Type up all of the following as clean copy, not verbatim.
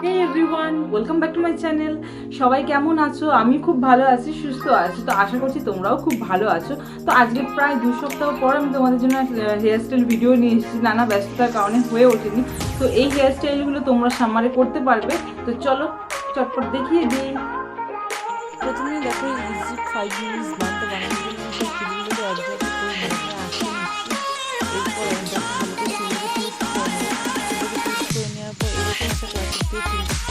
Hey everyone, welcome back to my channel. সবাই কেমন আছো? আমি খুব ভালো আছি, সুস্থ আছি। তো আশা করছি তোমরাও খুব ভালো আছো। তো আজকে প্রায় 2 সপ্তাহ পর আমি তোমাদের জন্য হেয়ার স্টাইল ভিডিও নিয়ে এসেছি। নানা ব্যস্ততার কারণে হয়ে ওঠেনি। তো এই হেয়ার স্টাইলগুলো তোমরা সামারে করতে পারবে। তো চলো চটপট দেখিয়ে দিই। প্রথমে দেখো ইজি 5 মিনিটস বানটা বানানোর জন্য আমি সব চুলগুলোকে এক জায়গায় করে নেড়ে আঁচড়ে নিচ্ছি। এরপর দেখো ভালো করে চুলগুলো টুইস্ট করে নেবো। চুলগুলো টুইস্ট করে নেওয়ার পর এরকম একটা ক্লাসিক দিয়ে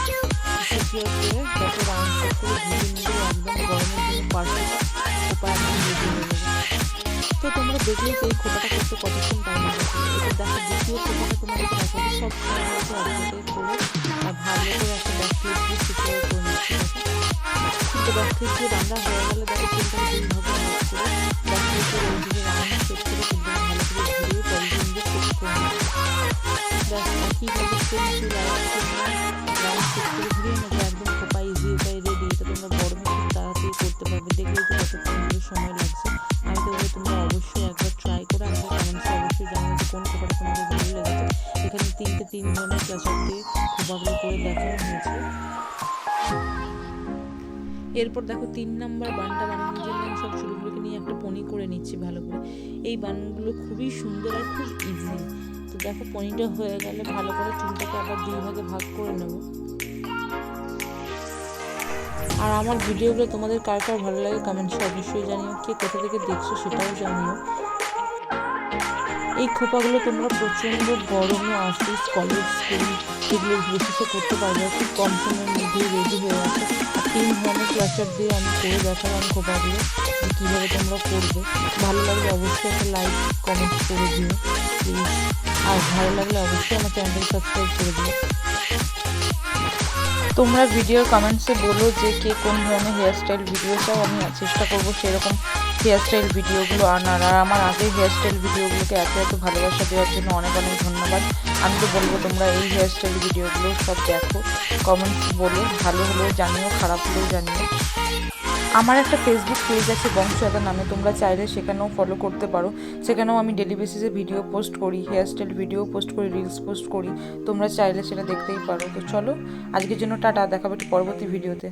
চুলটা সিকিউর করে দেখো রাউন্ড শেপ করে ঘুরিয়ে নিলে একদম গরমের জন্য পারফেক্ট খোপা একদম রেডি হয়ে যাবে। তো তোমরা দেখলেই তো এই খোপাটা করতে কতক্ষণ টাইম লাগে। এটা দেখো দ্বিতীয় খোপাটা তোমাদেরকে দেখাবো। সব চুলগুলোকে এক জায়গায় করে আর ভালো করে একটা ব্যাক ক্লিপ দিয়ে সিকিউর করে নিচ্ছি। কিন্তু ব্যাক ক্লিপ দিয়ে বাঁধা হয়ে গেলে দেখো চুলটাকে দুই ভাগে ভাগ করে ব্যাক ক্লিপের ওই দিকে রাউন্ড শেপ করে চুলটাকে ভালো করে ঘুরিয়ে পলিথিন দিয়ে সেট করে নিচ্ছি। ব্যাস একইভাবে সেম চুল আর রাউন্ড শেপ করে ঘুরিয়ে নেবো। একদম খোপা ইজি উপায় রেডি। এটা তোমরা গরমে খুব তাড়াতাড়ি করতে পারবে। দেখলেই তো কতক্ষণ সময় লাগছে। আমি তো তোমরা অবশ্যই একবার ট্রাই করে আমাকে কমেন্টসে অবশ্যই জানাবে যে কোন খোপাটা তোমাদের ভালো লেগেছে। এখানে 3 ধরনের ক্লাচার দিয়ে খোপাগুলো করে দেখানো হয়েছে। এরপর দেখো 3 নাম্বার বানটা বানানোর জন্য আমি সব চুলগুলোকে নিয়ে একটা পনি করে নিচ্ছি ভালো করে। এই বানগুলো খুবই সুন্দর আর খুব ইজি। তো দেখো পনিটা হয়ে গেলে ভালো করে চুলটাকে আবার 2 ভাগে ভাগ করে নেব। আর আমার ভিডিওগুলো তোমাদের কার কার ভালো লাগে কমেন্টসে অবশ্যই জানিও। কে কোথা থেকে দেখছো সেটাও জানিও। এই খোপাগুলো তোমরা প্রচণ্ড গরমে অফিস কলেজ স্কুল সেগুলোর বেসিসে করতে পারবে। খুব কম সময়ের মধ্যেই রেডি হয়ে আছে। আর 3 ধরনের ক্লাচার দিয়ে আমি করে দেখালাম খোপাগুলো যে কীভাবে তোমরা করবে। ভালো লাগলে অবশ্যই একটা লাইক কমেন্ট করে দিও প্লিজ। আর ভালো লাগলে অবশ্যই আমার চ্যানেলটাকে সাবস্ক্রাইব করে দিও। তোমরা ভিডিওর কমেন্টসে বলো যে কে কোন ধরনের হেয়ার স্টাইল ভিডিও চাও। আমি চেষ্টা করবো সেরকম হেয়ার স্টাইল ভিডিওগুলো আনার। আর আমার আগের হেয়ার স্টাইল ভিডিওগুলোকে এত ভালোবাসা দেওয়ার জন্য অনেক ধন্যবাদ। আমি তো বলবো তোমরা এই হেয়ার স্টাইল ভিডিওগুলো সব দেখো, কমেন্টস বলো, ভালো হলেও জানিও, খারাপ হলেও জানিও। আমার একটা ফেসবুক পেজ আছে বংশাদা নামে, তোমরা চাইলে সেখানেও ফলো করতে পারো। সেখানেও আমি ডেলি বেসিসে ভিডিও পোস্ট করি, হেয়ার স্টাইল ভিডিও পোস্ট করি, রিলস পোস্ট করি। তোমরা চাইলে সেটা দেখতেই পারো। তো চলো আজকের জন্য টাটা, দেখাবো একটু পরবর্তী ভিডিওতে।